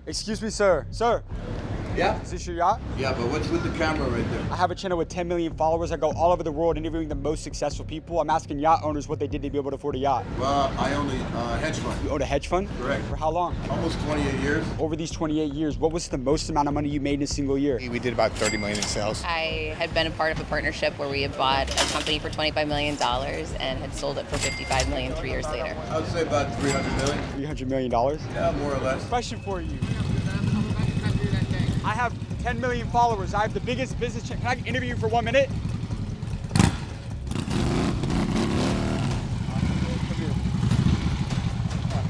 Excuse me, sir. Sir, Yeah? is this your yacht? Yeah, but what's with the camera right there? I have a channel with 10 million followers. I go all over the world interviewing the most successful people. I'm asking yacht owners what they did to be able to afford a yacht. Well, I own a hedge fund. You own a hedge fund? Correct. For how long? Almost 28 years. Over these 28 years, what was the most amount of money you made in a single year? We did about 30 million in sales. I had been a part of a partnership where we had bought a company for $25 million and had sold it for $55 million 3 years later. I would say about 300 million. $300 million? Yeah, more or less. Question for you. I have 10 million followers. I have the biggest business channel. Can I interview you for 1 minute?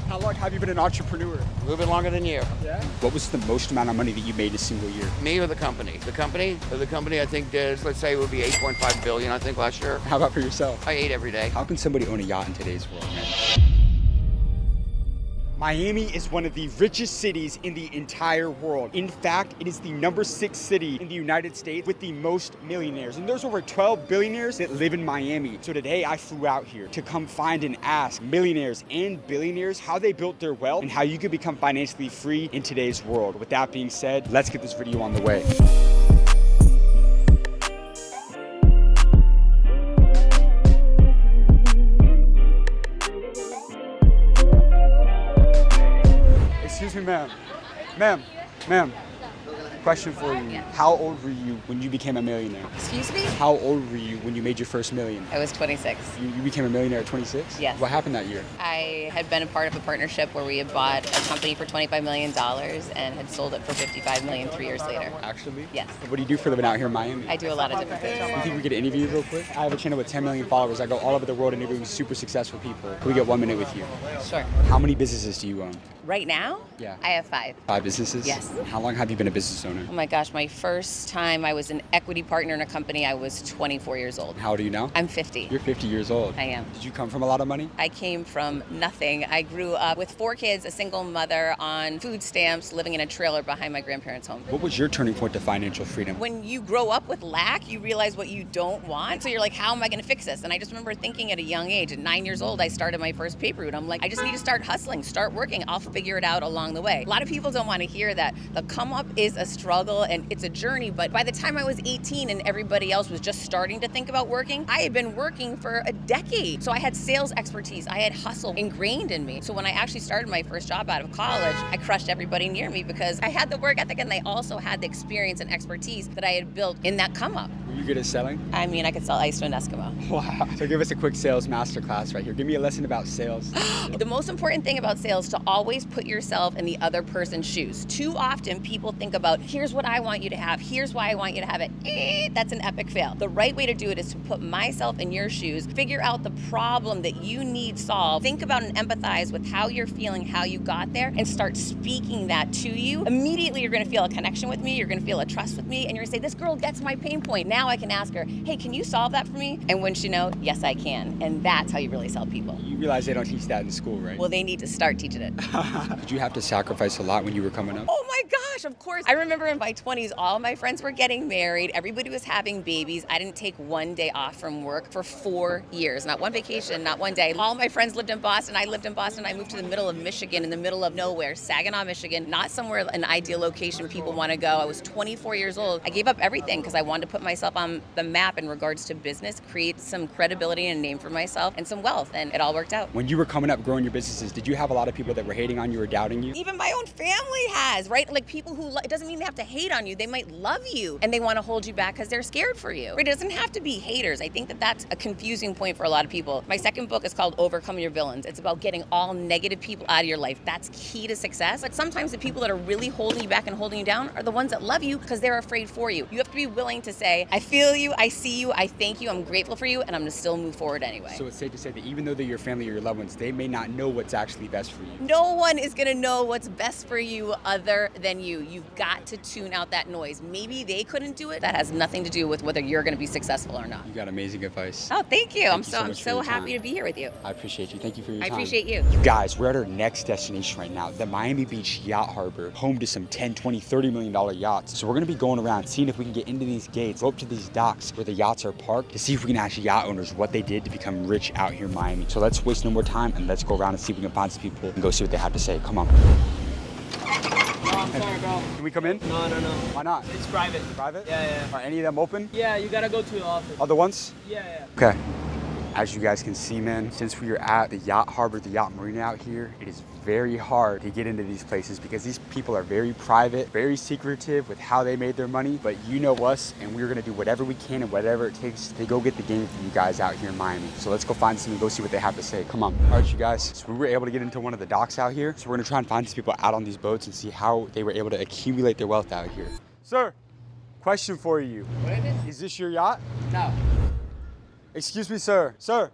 How long have you been an entrepreneur? A little bit longer than you. Yeah. What was the most amount of money that you made in a single year? Me or the company? The company I think does, let's say it would be 8.5 billion, I think last year. How about for yourself? I ate every day. How can somebody own a yacht in today's world, man? Miami is one of the richest cities in the entire world. In fact, it is the #6 city in the United States with the most millionaires. And there's over 12 billionaires that live in Miami. So today I flew out here to come find and ask millionaires and billionaires how they built their wealth and how you can become financially free in today's world. With that being said, let's get this video on the way. Excuse me, ma'am. Ma'am. Question for you. Yeah. How old were you when you became a millionaire? Excuse me? How old were you when you made your first million? I was 26. You became a millionaire at 26? Yes. What happened that year? I had been a part of a partnership where we had bought a company for $25 million and had sold it for $55 million 3 years later. Actually? Yes. What do you do for a living out here in Miami? I do a lot of different things. You think we could interview you real quick? I have a channel with 10 million followers. I go all over the world interviewing super successful people. Can we get 1 minute with you? Sure. How many businesses do you own? Right now? Yeah. I have 5. 5 businesses? Yes. How long have you been a business owner? Oh my gosh, my first time I was an equity partner in a company, I was 24 years old. How old are you now? I'm 50. You're 50 years old. I am. Did you come from a lot of money? I came from nothing. I grew up with 4 kids, a single mother on food stamps, living in a trailer behind my grandparents' home. What was your turning point to financial freedom? When you grow up with lack, you realize what you don't want. So you're like, how am I going to fix this? And I just remember thinking at a young age, at 9 years old, I started my first paper route. I'm like, I just need to start hustling, start working. I'll figure it out along the way. A lot of people don't want to hear that. The come up is a struggle and it's a journey. But by the time I was 18 and everybody else was just starting to think about working, I had been working for a decade. So I had sales expertise. I had hustle ingrained in me. So when I actually started my first job out of college, I crushed everybody near me because I had the work ethic and they also had the experience and expertise that I had built in that come up. Were you good at selling? I mean, I could sell ice to an Eskimo. Wow. So give us a quick sales masterclass right here. Give me a lesson about sales. The most important thing about sales is to always put yourself in the other person's shoes. Too often people think about, here's what I want you to have, here's why I want you to have it. That's an epic fail. The right way to do it is to put myself in your shoes, figure out the problem that you need solved, think about and empathize with how you're feeling, how you got there, and start speaking that to you. Immediately you're gonna feel a connection with me, you're gonna feel a trust with me, and you're gonna say, this girl gets my pain point. Now I can ask her, hey, can you solve that for me? And wouldn't you know, yes, I can. And that's how you really sell people. You realize they don't teach that in school, right? Well, they need to start teaching it. Did you have to sacrifice a lot when you were coming up? Oh my gosh, of course. I remember in my 20s, all my friends were getting married. Everybody was having babies. I didn't take one day off from work for 4 years. Not one vacation, not one day. All my friends lived in Boston. I lived in Boston. I moved to the middle of Michigan, in the middle of nowhere, Saginaw, Michigan. Not somewhere, an ideal location people want to go. I was 24 years old. I gave up everything because I wanted to put myself on the map in regards to business, create some credibility and a name for myself and some wealth, and it all worked out. When you were coming up growing your businesses, did you have a lot of people that were hating on you or doubting you? Even my own family has, right? Like people who, it doesn't mean they have to hate on you. They might love you and they want to hold you back because they're scared for you. Right? It doesn't have to be haters. I think that that's a confusing point for a lot of people. My second book is called Overcome Your Villains. It's about getting all negative people out of your life. That's key to success. But sometimes the people that are really holding you back and holding you down are the ones that love you because they're afraid for you. You have to be willing to say, I feel you, I see you, I thank you, I'm grateful for you, and I'm gonna still move forward anyway. So it's safe to say that even though they're your family or your loved ones, they may not know what's actually best for you. No one is gonna know what's best for you other than you. You've got to tune out that noise. Maybe they couldn't do it. That has nothing to do with whether you're gonna be successful or not. You got amazing advice. Oh, thank you. I'm Thank you so so much for your happy time. to be here with you. I appreciate you. Thank you for your I time. appreciate you. You guys, we're at our next destination right now, the Miami Beach Yacht Harbor, home to some 10, 20, $30 million yachts. So we're gonna be going around seeing if we can get into these gates, go up to these docks where the yachts are parked to see if we can ask yacht owners what they did to become rich out here in Miami. So let's waste no more time and let's go around and see if we can find some people and go see what they have to say. Come on. Sorry, bro. Can we come in? No. Why not? It's private. Private? Yeah. Are any of them open? Yeah, you gotta go to the office. Other ones? Yeah. Okay. As you guys can see, man, since we are at the yacht harbor, the yacht marina out here, it is very hard to get into these places because these people are very private, very secretive with how they made their money. But you know us, and we're gonna do whatever we can and whatever it takes to go get the game for you guys out here in Miami. So let's go find some and go see what they have to say. Come on. All right, you guys. So we were able to get into one of the docks out here. So we're gonna try and find these people out on these boats and see how they were able to accumulate their wealth out here. Sir, question for you. What is it? Is this your yacht? No. Excuse me, sir. Sir,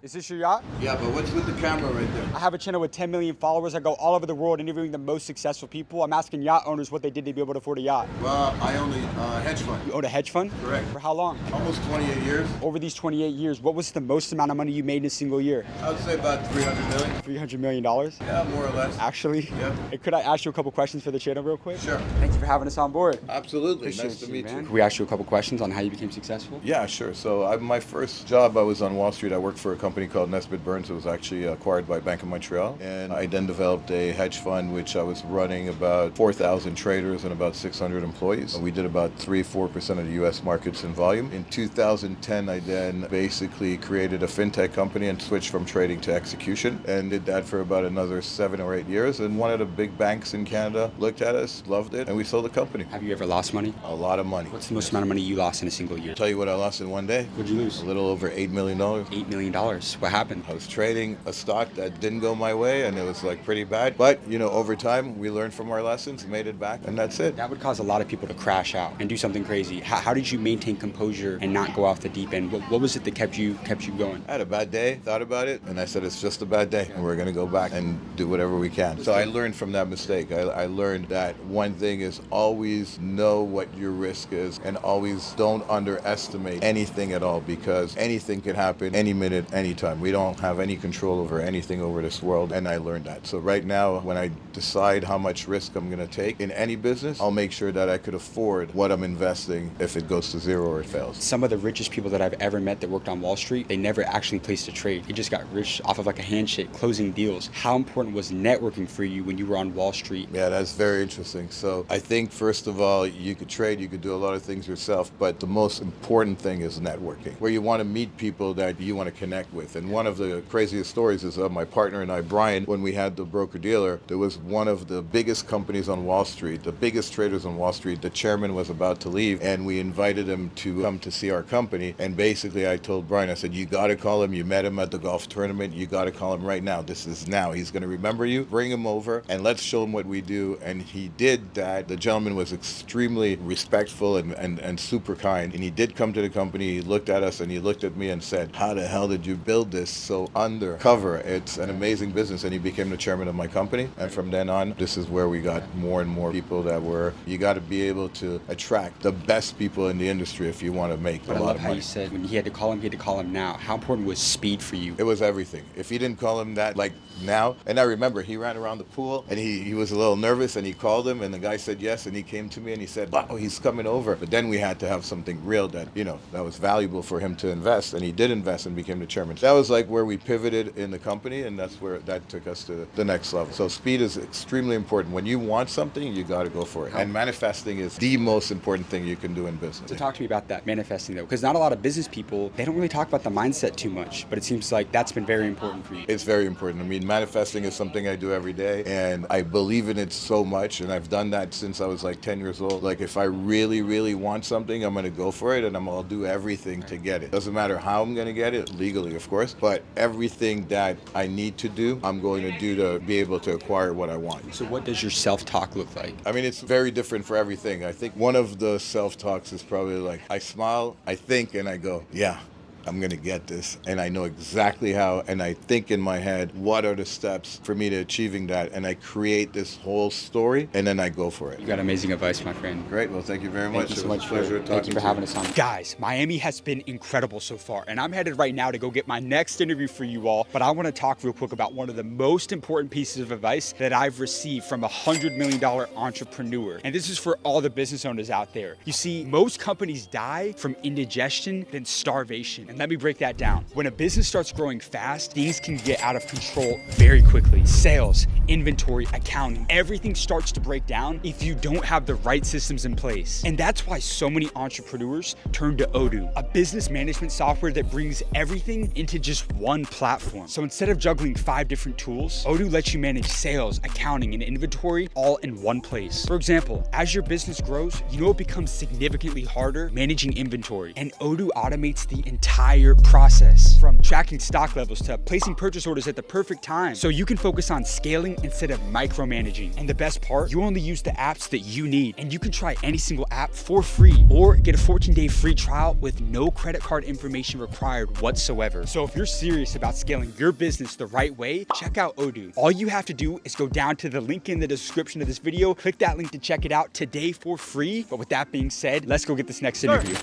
is this your yacht? Yeah, but what's with the camera right there? I have a channel with 10 million followers. I go all over the world interviewing the most successful people. I'm asking yacht owners what they did to be able to afford a yacht. Well, I own a hedge fund. You owned a hedge fund? Correct. For how long? Almost 28 years. Over these 28 years, what was the most amount of money you made in a single year? I would say about 300 million. $300 million? Yeah, more or less. Actually? Yeah. Hey, could I ask you a couple questions for the channel real quick? Sure. Thank you for having us on board. Absolutely. Appreciate Nice to meet man. you. Can we ask you a couple questions on how you became successful? Yeah, sure. So my first job, I was on Wall Street. I worked for a company called Nesbitt Burns. It was actually acquired by Bank of Montreal. And I then developed a hedge fund, which I was running about 4,000 traders and about 600 employees. We did about 3-4% of the U.S. markets in volume. In 2010, I then basically created a fintech company and switched from trading to execution and did that for about another 7 or 8 years. And one of the big banks in Canada looked at us, loved it, and we sold the company. Have you ever lost money? A lot of money. What's the most amount of money you lost in a single year? Tell you what I lost in one day. What'd you lose? A little over $8 million. $8 million. What happened? I was trading a stock that didn't go my way, and it was like pretty bad. But, over time, we learned from our lessons, made it back, and that's it. That would cause a lot of people to crash out and do something crazy. How did you maintain composure and not go off the deep end? What was it that kept you going? I had a bad day, thought about it, and I said, it's just a bad day, and we're going to go back and do whatever we can. So I learned from that mistake. I learned that one thing is always know what your risk is, and always don't underestimate anything at all, because anything can happen any minute, anytime. We don't have any control over anything over this world, and I learned that. So right now, when I decide how much risk I'm going to take in any business, I'll make sure that I could afford what I'm investing if it goes to zero or it fails. Some of the richest people that I've ever met that worked on Wall Street, they never actually placed a trade. They just got rich off of like a handshake, closing deals. How important was networking for you when you were on Wall Street? Yeah, that's very interesting. So I think, first of all, you could trade, you could do a lot of things yourself, but the most important thing is networking, where you want to meet people that you want to connect with. And one of the craziest stories is my partner and I, Brian, when we had the broker-dealer, there was one of the biggest companies on Wall Street, the biggest traders on Wall Street. The chairman was about to leave, and we invited him to come to see our company. And basically, I told Brian, I said, you got to call him. You met him at the golf tournament. You got to call him right now. This is now. He's going to remember you. Bring him over, and let's show him what we do. And he did that. The gentleman was extremely respectful and super kind. And he did come to the company. He looked at us, and he looked at me and said, how the hell did you build this so undercover? It's an amazing business. And he became the chairman of my company. And from then on, this is where we got more and more people that were, you got to be able to attract the best people in the industry if you want to make But a I lot love of how money. you said when he had to call him now. How important was speed for you? It was everything. If he didn't call him that, like now, and I remember he ran around the pool and he was a little nervous and he called him and the guy said yes and he came to me and he said, wow, he's coming over. But then we had to have something real that, that was valuable for him to invest, and he did invest and became the chairman. That was like where we pivoted in the company, and that's where that took us to the next level. So speed is extremely important. When you want something, you got to go for it. And manifesting is the most important thing you can do in business. So talk to me about that, manifesting though, because not a lot of business people, they don't really talk about the mindset too much, but it seems like that's been very important for you. It's very important. I mean, manifesting is something I do every day, and I believe in it so much, and I've done that since I was like 10 years old. Like, if I really, really want something, I'm going to go for it, and I'll do everything to get it. Doesn't matter how I'm going to get it, legally, of course, but everything that I need to do, I'm going to do to be able to acquire what I want. So what does your self-talk look like? I mean, it's very different for everything. I think one of the self-talks is probably like, I smile, I think, and I go, yeah, I'm going to get this. And I know exactly how, and I think in my head, what are the steps for me to achieving that? And I create this whole story, and then I go for it. You got amazing advice, my friend. Great. Well, thank you very much. Thank you so It was much a pleasure thank talking you for to having us on. Guys, Miami has been incredible so far, and I'm headed right now to go get my next interview for you all. But I want to talk real quick about one of the most important pieces of advice that I've received from a $100 million entrepreneur. And this is for all the business owners out there. You see, most companies die from indigestion than starvation. And Let me break that down. When a business starts growing fast, things can get out of control very quickly. Sales, inventory, accounting, everything starts to break down if you don't have the right systems in place. And that's why so many entrepreneurs turn to Odoo, a business management software that brings everything into just one platform. So instead of juggling 5 different tools, Odoo lets you manage sales, accounting, and inventory all in one place. For example, as your business grows, you know it becomes significantly harder managing inventory, and Odoo automates the entire process, from tracking stock levels to placing purchase orders at the perfect time, so you can focus on scaling instead of micromanaging. And the best part, you only use the apps that you need, and you can try any single app for free or get a 14-day free trial with no credit card information required whatsoever. So if you're serious about scaling your business the right way, check out Odoo. All you have to do is go down to the link in the description of this video, click that link to check it out today for free. But with that being said, let's go get this next interview.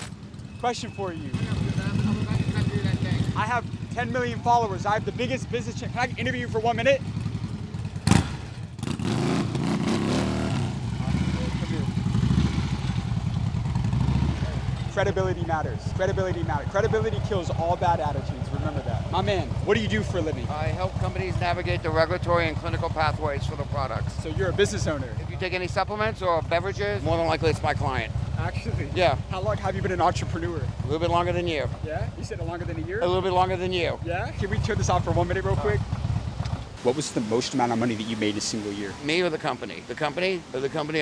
Question for you. I have 10 million followers. I have the biggest business channel. Can I interview you for 1 minute? Credibility matters. Credibility matters. Credibility kills all bad attitudes. Remember that. My man, what do you do for a living? I help companies navigate the regulatory and clinical pathways for the products. So you're a business owner. If you take any supplements or beverages, more than likely it's my client. Actually? Yeah. How long have you been an entrepreneur? A little bit longer than you. Yeah? You said longer than a year? A little bit longer than you. Yeah? Can we turn this off for 1 minute real quick? What was the most amount of money that you made in a single year? Me or the company? The company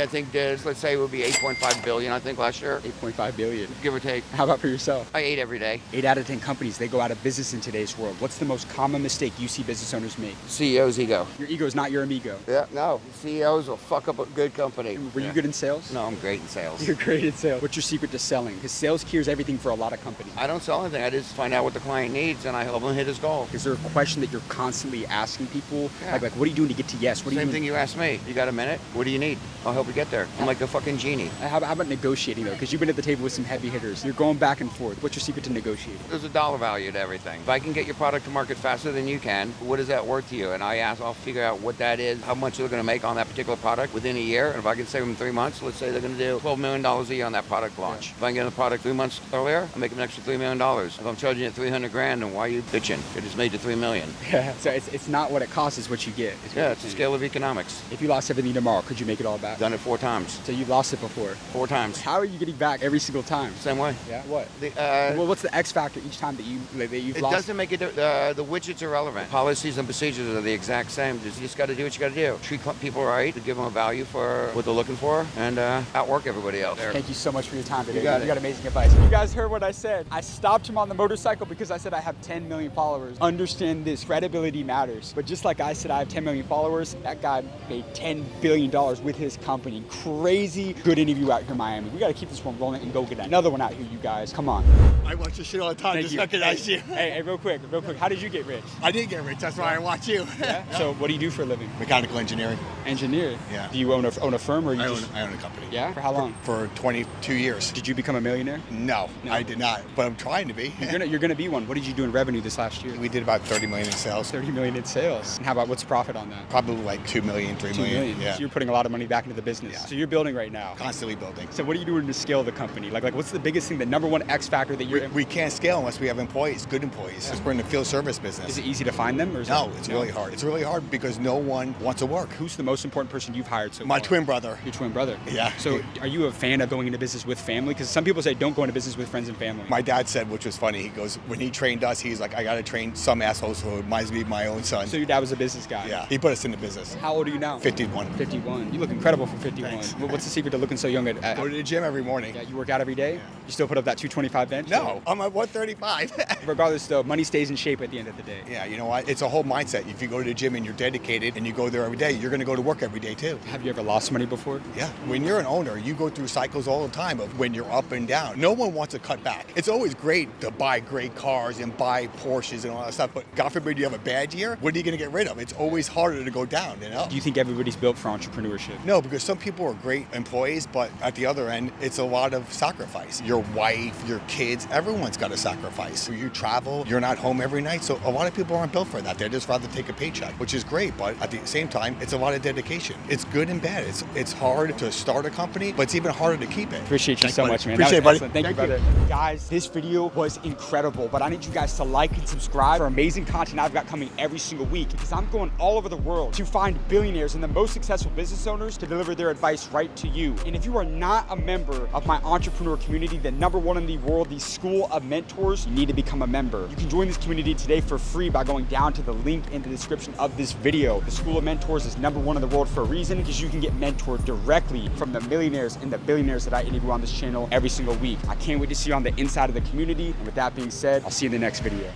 I think did, let's say it would be 8.5 billion, I think last year. 8.5 billion. Give or take. How about for yourself? I ate every day. 8 out of 10 companies, they go out of business in today's world. What's the most common mistake you see business owners make? CEO's ego. Your ego is not your amigo. Yeah, no. CEOs will fuck up a good company. Were you good in sales? No, I'm great in sales. You're great at sales. What's your secret to selling? Because sales cures everything for a lot of companies. I don't sell anything. I just find out what the client needs and I help him hit his goal. Is there a question that you're constantly asking people? Yeah. Like, what are you doing to get to yes? What are you Same doing? thing you asked me. You got a minute? What do you need? I'll help you get there. I'm like a fucking genie. How about negotiating though? Because you've been at the table with some heavy hitters. You're going back and forth. What's your secret to negotiating? There's a dollar value to everything. If I can get your product to market faster than you can, what is that worth to you? And I'll figure out what that is, how much they're going to make on that particular product within a year. And if I can save them 3 months, let's say they're going to do $12 million a year on that product launch. If I can get the product 3 months earlier, I make them an extra $3 million. If I'm charging you $300,000, then why are you bitching? It just made you $3 million. Yeah. So it's not what it costs, it's what you get. Yeah, it's the scale of economics. If you lost everything tomorrow, could you make it all back? Done it 4 times. So you've lost it before. 4 times. How are you getting back every single time? Same way. Yeah. What? Well, what's the X factor each time that you've it lost? doesn't make it. The widget's irrelevant. Policies and procedures are the exact same. You just got to do what you got to do. Treat people right, to give them a value for what they're looking for, and outwork everybody else. Thank you so much for your time today. You got amazing advice. You guys heard what I said. I stopped him on the motorcycle because I said I have 10 million followers. Understand this, credibility matters. But just like I said, I have 10 million followers. That guy made $10 billion with his company. Crazy good interview out here in Miami. We got to keep this one rolling and go get another one out here, you guys. Come on. I watch your shit all the time. Thank Just you. recognize you. Hey, real quick. How did you get rich? I did get rich. That's why I watch you. Yeah? So what do you do for a living? Mechanical engineering. Engineer? Yeah. Do you own a firm or you I just... own a company. Yeah? For how long? For 22 years. Did you become a millionaire? No, I did not. But I'm trying to be. You're gonna be one. What did you do in revenue this last year? We did about 30 million in sales. 30 million in sales. And how about what's profit on that? Probably like 2 million, 3 2 million. million. Yeah. So you're putting a lot of money back into the business. Yeah. So you're building right now. Constantly building. So what are you doing to scale the company? Like what's the biggest thing, the number one X factor that you're We can't scale unless we have employees, good employees. Because we're in the field service business. Is it easy to find them? Or is No, it, it's really hard. It's really hard because no one wants to work. Who's the most important person you've hired so My far? twin brother. Your twin brother? Yeah. So are you a fan of going into business with family? Because some people say don't go into business with friends and family. My dad said, which was funny, he goes, when he trained us, he's like, I got to train some assholes who reminds me of my own son. So your dad was a business guy? Yeah, he put us in the business. How old are you now? 51. 51. You look incredible for 51. Thanks. What's the secret to looking so young at Go to the gym every morning. Yeah, you work out every day? You still put up that 225 bench? No, I'm at 135. Regardless though, money stays in shape at the end of the day. Yeah, you know what? It's a whole mindset. If you go to the gym and you're dedicated and you go there every day, you're going to go to work every day too. Have you ever lost money before? Yeah. When you're an owner, you go through cycles all the time of when you're up and down. No one wants to cut back. It's always great to buy great cars and buy Porsches and all that stuff, but God forbid you have a bad year. When are you going to get rid of. It's always harder to go down, you know? Do you think everybody's built for entrepreneurship? No, because some people are great employees, but at the other end, it's a lot of sacrifice. Your wife, your kids, everyone's got to sacrifice. You travel, you're not home every night, so a lot of people aren't built for that. They'd just rather take a paycheck, which is great, but at the same time, it's a lot of dedication. It's good and bad. It's hard to start a company, but it's even harder to keep it. Appreciate you so much, man. Appreciate it, That was buddy. excellent. Thank you, brother. Guys, this video was incredible, but I need you guys to like and subscribe for amazing content I've got coming every single week, because I'm going all over the world to find billionaires and the most successful business owners to deliver their advice right to you. And if you are not a member of my entrepreneur community, the #1 in the world, the School of Mentors, you need to become a member. You can join this community today for free by going down to the link in the description of this video. The School of Mentors is #1 in the world for a reason, because you can get mentored directly from the millionaires and the billionaires that I interview on this channel every single week. I can't wait to see you on the inside of the community. And with that being said, I'll see you in the next video.